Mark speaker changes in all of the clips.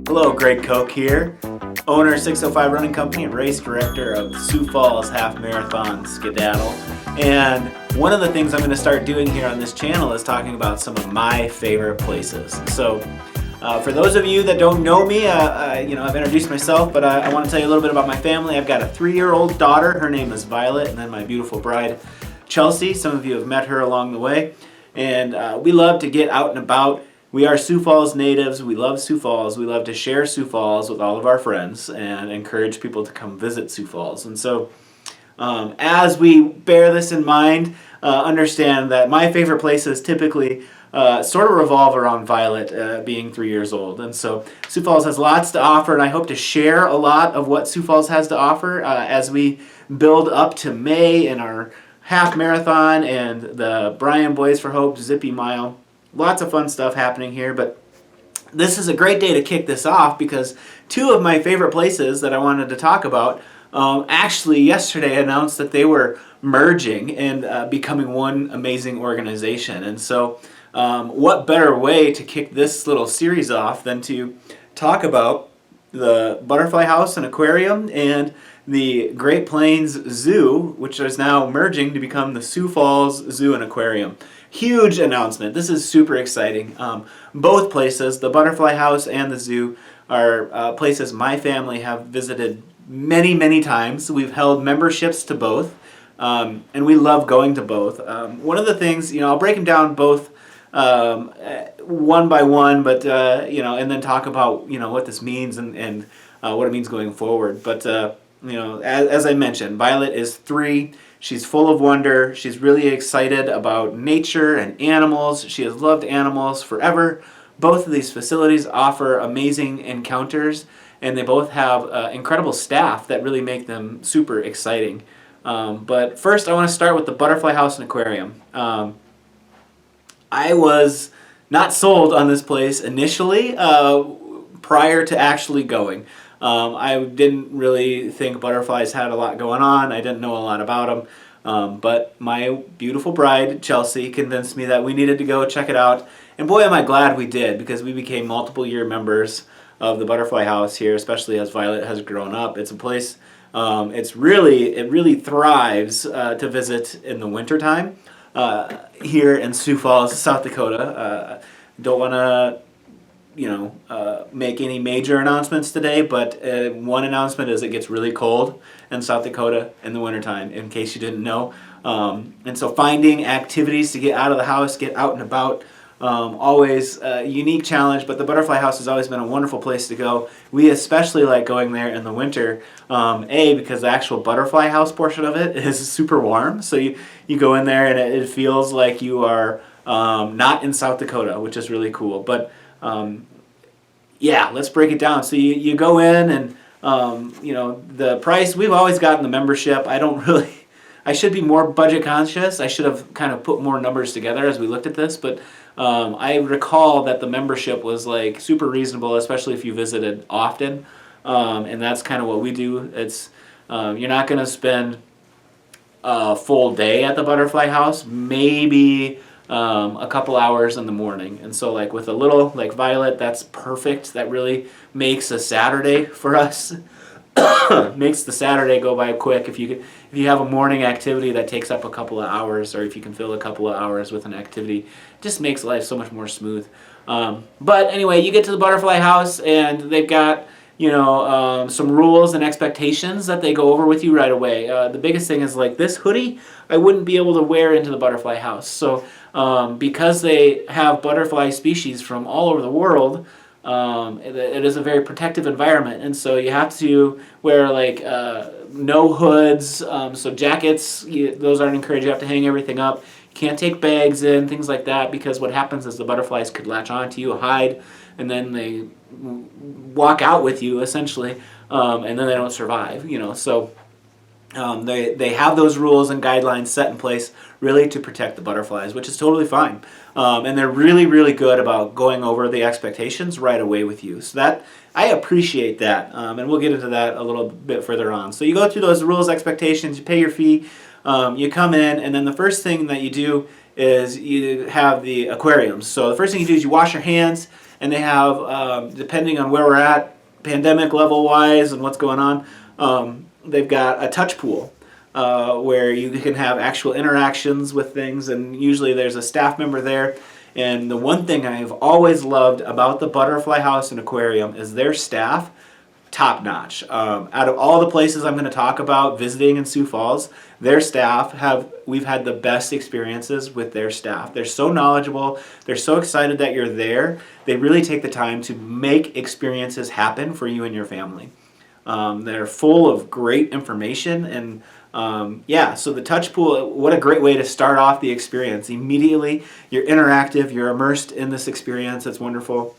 Speaker 1: Hello, Greg Koch here, owner of 605 Running Company and race director of Sioux Falls Half Marathon, Skedaddle. And one of the things I'm going to start doing here on this channel is talking about some of my favorite places. So for those of you that don't know me, I've introduced myself, but I want to tell you a little bit about my family. I've got a 3-year-old daughter. Her name is Violet, and then my beautiful bride, Chelsea. Some of you have met her along the way. And we love to get out and about. We are Sioux Falls natives. We love Sioux Falls. We love to share Sioux Falls with all of our friends and encourage people to come visit Sioux Falls. And so as we bear this in mind, understand that my favorite places typically sort of revolve around Violet being 3 years old. And so Sioux Falls has lots to offer, and I hope to share a lot of what Sioux Falls has to offer as we build up to May in our half marathon and the Bryan Boys for Hope Zippy Mile. Lots of fun stuff happening here, but this is a great day to kick this off because two of my favorite places that I wanted to talk about actually yesterday announced that they were merging and becoming one amazing organization. And so what better way to kick this little series off than to talk about the Butterfly House and Aquarium and the Great Plains Zoo, which is now merging to become the Sioux Falls Zoo and Aquarium. Huge announcement. This is super exciting. Both places, the Butterfly House and the zoo, are places my family have visited many, many times. We've held memberships to both, and we love going to both. One of the things, I'll break them down both one by one, but and then talk about what this means and what it means going forward. But as I mentioned, Violet is 3. She's full of wonder. She's really excited about nature and animals. She has loved animals forever. Both of these facilities offer amazing encounters, and they both have incredible staff that really make them super exciting. But first, I want to start with the Butterfly House and Aquarium. I was not sold on this place initially prior to actually going. I didn't really think butterflies had a lot going on. I didn't know a lot about them. But my beautiful bride, Chelsea, convinced me that we needed to go check it out. And boy, am I glad we did, because we became multiple year members of the Butterfly House here, especially as Violet has grown up. It's a place, it really thrives to visit in the wintertime here in Sioux Falls, South Dakota. Don't want to make any major announcements today, but one announcement is it gets really cold in South Dakota in the wintertime, in case you didn't know. And so finding activities to get out of the house, get out and about, always a unique challenge, but the Butterfly House has always been a wonderful place to go. We especially like going there in the winter, because the actual Butterfly House portion of it is super warm, so you go in there and it feels like you are not in South Dakota, which is really cool. But let's break it down. So you go in and, the price, we've always gotten the membership. I should be more budget conscious. I should have kind of put more numbers together as we looked at this, but I recall that the membership was like super reasonable, especially if you visited often. And that's kind of what we do. It's, you're not going to spend a full day at the Butterfly House, maybe a couple hours in the morning. And so like with a little like Violet, that's perfect. That really makes a Saturday for us. Makes the Saturday go by quick. If you have a morning activity that takes up a couple of hours, or if you can fill a couple of hours with an activity, it just makes life so much more smooth. But anyway, you get to the Butterfly House and they've got some rules and expectations that they go over with you right away. The biggest thing is like this hoodie I wouldn't be able to wear into the Butterfly House. So because they have butterfly species from all over the world, it is a very protective environment, and so you have to wear like no hoods, so jackets, those aren't encouraged. You have to hang everything up. You can't take bags in, things like that, because what happens is the butterflies could latch onto you, hide, and then they walk out with you essentially, and then they don't survive. So they have those rules and guidelines set in place really to protect the butterflies, which is totally fine. And they're really, really good about going over the expectations right away with you. So that I appreciate that, and we'll get into that a little bit further on. So you go through those rules, expectations, you pay your fee, you come in, and then the first thing that you do is you have the aquariums. So the first thing you do is you wash your hands, and they have, depending on where we're at, pandemic level wise and what's going on, they've got a touch pool where you can have actual interactions with things, and usually there's a staff member there. And the one thing I've always loved about the Butterfly House and Aquarium is their staff, top notch. Out of all the places I'm going to talk about visiting in Sioux Falls, their staff we've had the best experiences with their staff. They're so knowledgeable. They're so excited that you're there. They really take the time to make experiences happen for you and your family. They're full of great information, and so the touch pool, what a great way to start off the experience. Immediately, you're interactive, you're immersed in this experience. It's wonderful.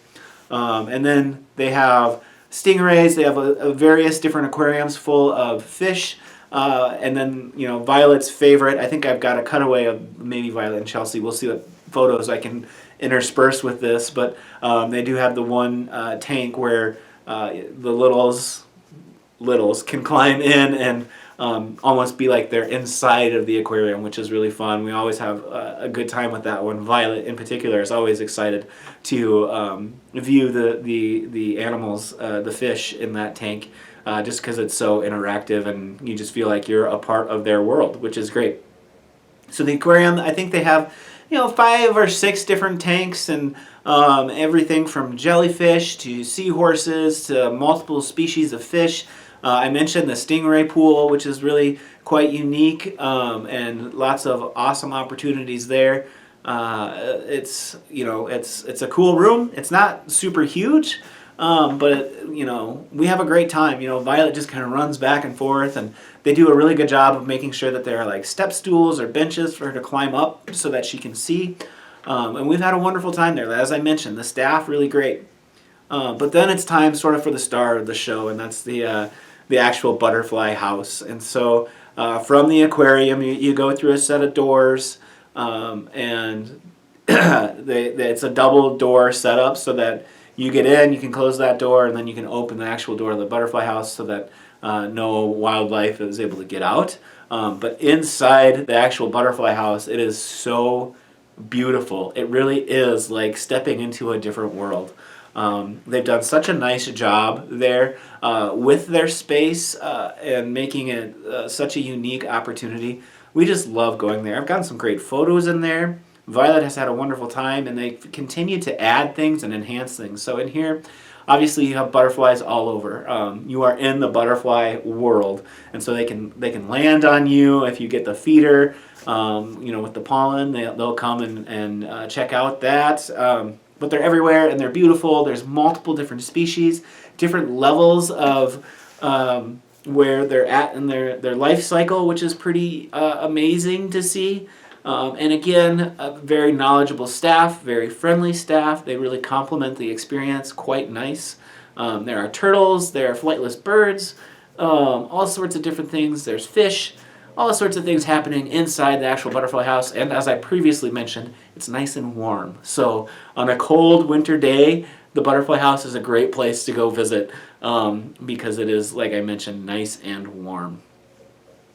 Speaker 1: And then they have stingrays. They have a various different aquariums full of fish. And then, Violet's favorite. I think I've got a cutaway of maybe Violet and Chelsea. We'll see what photos I can intersperse with this. But they do have the one tank where the littles can climb in and almost be like they're inside of the aquarium, which is really fun. We always have a good time with that one. Violet in particular is always excited to view the animals, the fish in that tank, just because it's so interactive and you just feel like you're a part of their world, which is great. So the aquarium, I think they have 5 or 6 different tanks, and everything from jellyfish to seahorses to multiple species of fish. I mentioned the stingray pool, which is really quite unique, and lots of awesome opportunities there. It's a cool room. It's not super huge, but we have a great time. Violet just kind of runs back and forth, and they do a really good job of making sure that there are like step stools or benches for her to climb up so that she can see. And we've had a wonderful time there. As I mentioned, the staff really great. But then it's time sort of for the star of the show, and that's the actual Butterfly House. And so from the aquarium, you go through a set of doors, and it's a double door setup so that you get in, you can close that door, and then you can open the actual door of the Butterfly House so that no wildlife is able to get out. But inside the actual Butterfly House, it is so beautiful. It really is like stepping into a different world. They've done such a nice job there with their space and making it such a unique opportunity. We just love going there. I've gotten some great photos in there. Violet has had a wonderful time, and they continue to add things and enhance things. So in here, obviously you have butterflies all over. You are in the butterfly world, and so they can land on you if you get the feeder. With the pollen, they'll come and check out that. But they're everywhere, and they're beautiful. There's multiple different species, different levels of where they're at in their life cycle, which is pretty amazing to see. And again, a very knowledgeable staff, very friendly staff. They really complement the experience quite nice. There are turtles, there are flightless birds, all sorts of different things. There's fish, all sorts of things happening inside the actual Butterfly House. And as I previously mentioned, it's nice and warm. So on a cold winter day, the Butterfly House is a great place to go visit because it is, like I mentioned, nice and warm.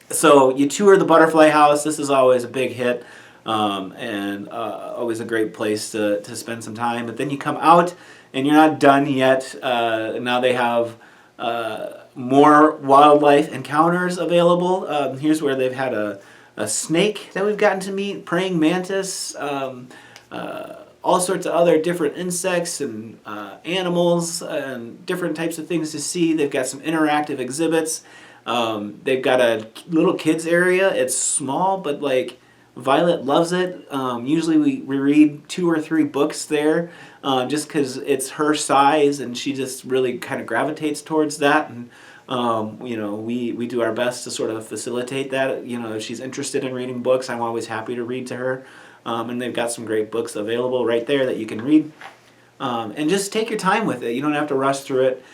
Speaker 1: So you tour the Butterfly House. This is always a big hit and always a great place to spend some time. But then you come out and you're not done yet. Now they have more wildlife encounters available. Here's where they've had a snake that we've gotten to meet, praying mantis, all sorts of other different insects and animals and different types of things to see. They've got some interactive exhibits. They've got a little kids area. It's small, but like Violet loves it. Usually we read 2 or 3 books there just because it's her size, and she just really kind of gravitates towards that. And we do our best to sort of facilitate that. If she's interested in reading books, I'm always happy to read to her. And they've got some great books available right there that you can read. And just take your time with it. You don't have to rush through it.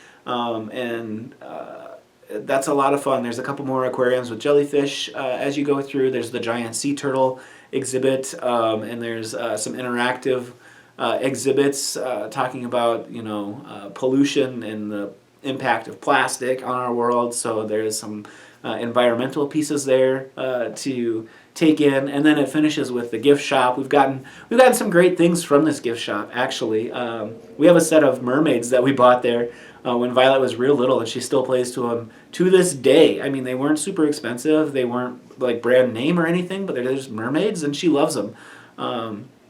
Speaker 1: That's a lot of fun. There's a couple more aquariums with jellyfish as you go through. There's the giant sea turtle exhibit, and there's some interactive exhibits talking about pollution and the impact of plastic on our world. So there's some environmental pieces there to take in, and then it finishes with the gift shop. We've gotten some great things from this gift shop, actually. We have a set of mermaids that we bought there when Violet was real little, and she still plays to them to this day. I mean, they weren't super expensive, they weren't like brand name or anything, but they're just mermaids, and she loves them.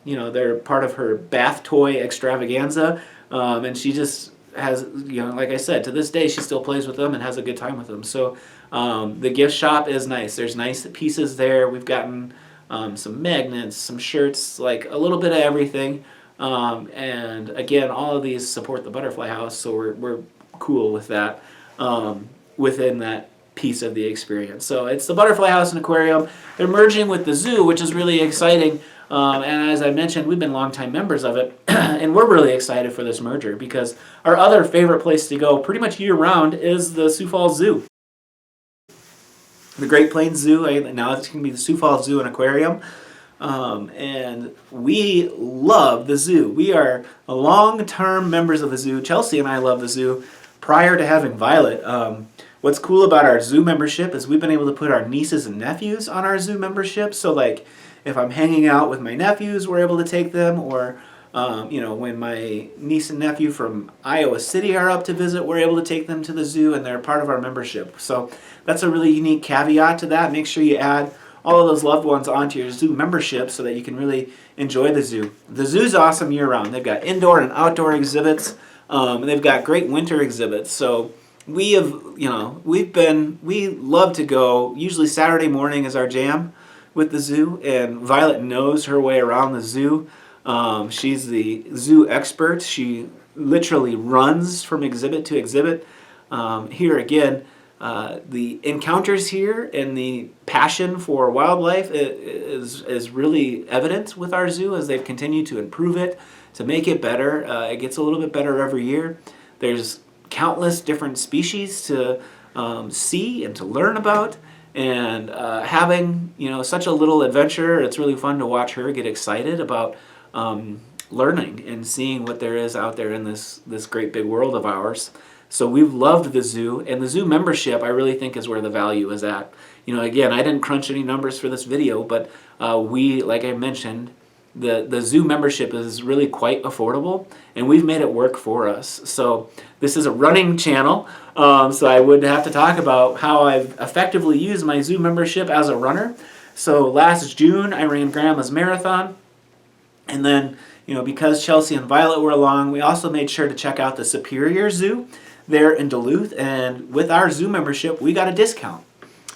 Speaker 1: You know, they're part of her bath toy extravaganza, and she just has, you know, like I said, to this day she still plays with them and has a good time with them. So the gift shop is nice. There's nice pieces there. We've gotten some magnets, some shirts, like a little bit of everything. And again, all of these support the Butterfly House, so we're cool with that within that piece of the experience. So it's the Butterfly House and Aquarium. They're merging with the zoo, which is really exciting. And as I mentioned, we've been longtime members of it, and we're really excited for this merger because our other favorite place to go pretty much year-round is the Sioux Falls Zoo. The Great Plains Zoo, now it's going to be the Sioux Falls Zoo and Aquarium, and we love the zoo. We are long-term members of the zoo. Chelsea and I love the zoo prior to having Violet. What's cool about our zoo membership is we've been able to put our nieces and nephews on our zoo membership, so like if I'm hanging out with my nephews, we're able to take them, or you know, when my niece and nephew from Iowa City are up to visit, we're able to take them to the zoo, and they're part of our membership. So that's a really unique caveat to that. Make sure you add all of those loved ones onto your zoo membership so that you can really enjoy the zoo. The zoo's awesome year-round. They've got indoor and outdoor exhibits, and they've got great winter exhibits. So we love to go. Usually Saturday morning is our jam with the zoo, and Violet knows her way around the zoo. She's the zoo expert. She literally runs from exhibit to exhibit. Here again, the encounters here and the passion for wildlife is really evident with our zoo as they've continued to improve it, to make it better. It gets a little bit better every year. There's countless different species to see and to learn about. And having, you know, such a little adventure, it's really fun to watch her get excited about learning and seeing what there is out there in this great big world of ours. So we've loved the zoo, and the zoo membership I really think is where the value is at. You know, again, I didn't crunch any numbers for this video, but we, like I mentioned, the zoo membership is really quite affordable, and we've made it work for us. So this is a running channel, so I would have to talk about how I've effectively used my zoo membership as a runner. So last June I ran Grandma's Marathon, and then, you know, because Chelsea and Violet were along, we also made sure to check out the Superior Zoo there in Duluth, and with our zoo membership we got a discount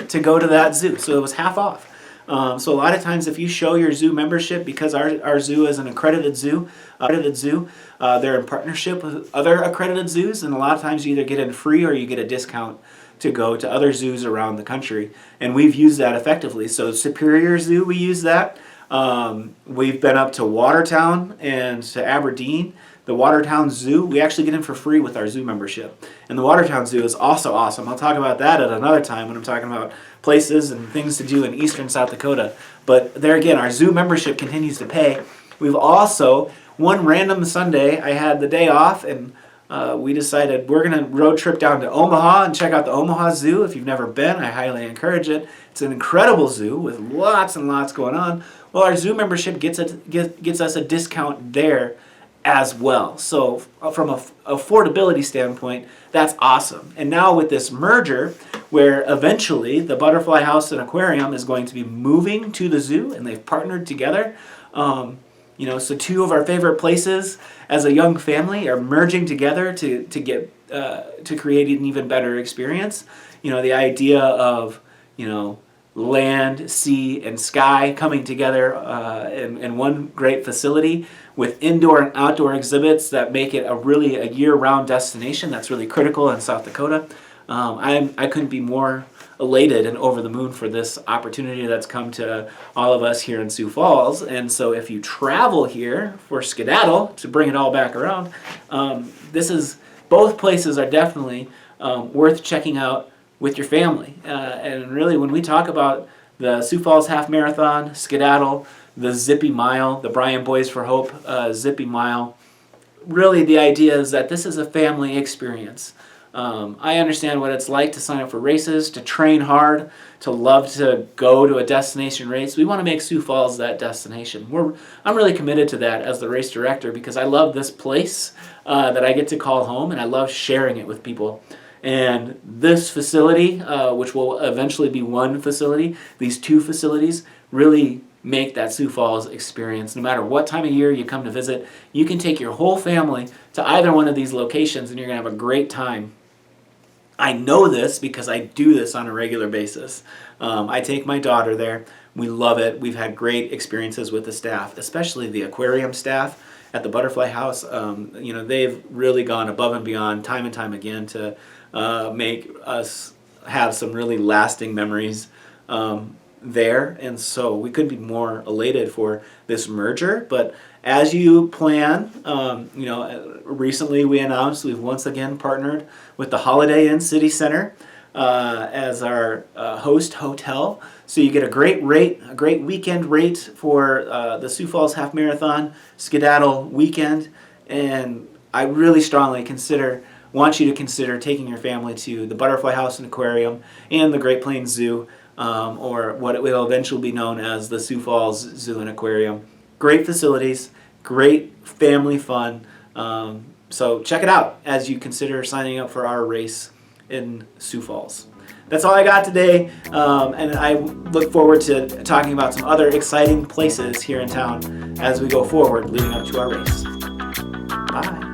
Speaker 1: to go to that zoo, so it was half off. So a lot of times if you show your zoo membership, because our zoo is an accredited zoo, they're in partnership with other accredited zoos, and a lot of times you either get in free or you get a discount to go to other zoos around the country. And we've used that effectively. So Superior Zoo, we use that. We've been up to Watertown and to Aberdeen. The Watertown Zoo, we actually get in for free with our zoo membership. And the Watertown Zoo is also awesome. I'll talk about that at another time when I'm talking about places and things to do in eastern South Dakota. But there again, our zoo membership continues to pay. We've also, one random Sunday, I had the day off, and we decided we're going to road trip down to Omaha and check out the Omaha Zoo. If you've never been, I highly encourage it. It's an incredible zoo with lots and lots going on. Well, our zoo membership gets us a discount there as well. So from an affordability standpoint, that's awesome. And now with this merger, where eventually the Butterfly House and Aquarium is going to be moving to the zoo, and they've partnered together. You know, so two of our favorite places as a young family are merging together to create an even better experience. You know, the idea of, you know, land, sea, and sky coming together in one great facility with indoor and outdoor exhibits that make it a year-round destination that's really critical in South Dakota. I couldn't be more elated and over the moon for this opportunity that's come to all of us here in Sioux Falls. And so if you travel here for Skedaddle, to bring it all back around, both places are definitely worth checking out with your family. And really, when we talk about the Sioux Falls Half Marathon, Skedaddle, the Zippy Mile, the Bryan Boys for Hope Zippy Mile, really the idea is that this is a family experience. I understand what it's like to sign up for races, to train hard, to love to go to a destination race. We want to make Sioux Falls that destination. I'm really committed to that as the race director because I love this place that I get to call home, and I love sharing it with people. And this facility, which will eventually be one facility, these two facilities really make that Sioux Falls experience. No matter what time of year you come to visit, you can take your whole family to either one of these locations and you're going to have a great time. I know this because I do this on a regular basis. I take my daughter there. We love it. We've had great experiences with the staff, especially the aquarium staff at the Butterfly House. They've really gone above and beyond time and time again to make us have some really lasting memories there, and so we couldn't be more elated for this merger. But as you plan, recently we announced we've once again partnered with the Holiday Inn City Center as our host hotel. So you get a great rate, a great weekend rate for the Sioux Falls Half Marathon Skedaddle weekend, and I really strongly want you to consider taking your family to the Butterfly House and Aquarium and the Great Plains Zoo, or what it will eventually be known as the Sioux Falls Zoo and Aquarium. Great facilities, great family fun. So check it out as you consider signing up for our race in Sioux Falls. That's all I got today, and I look forward to talking about some other exciting places here in town as we go forward leading up to our race. Bye.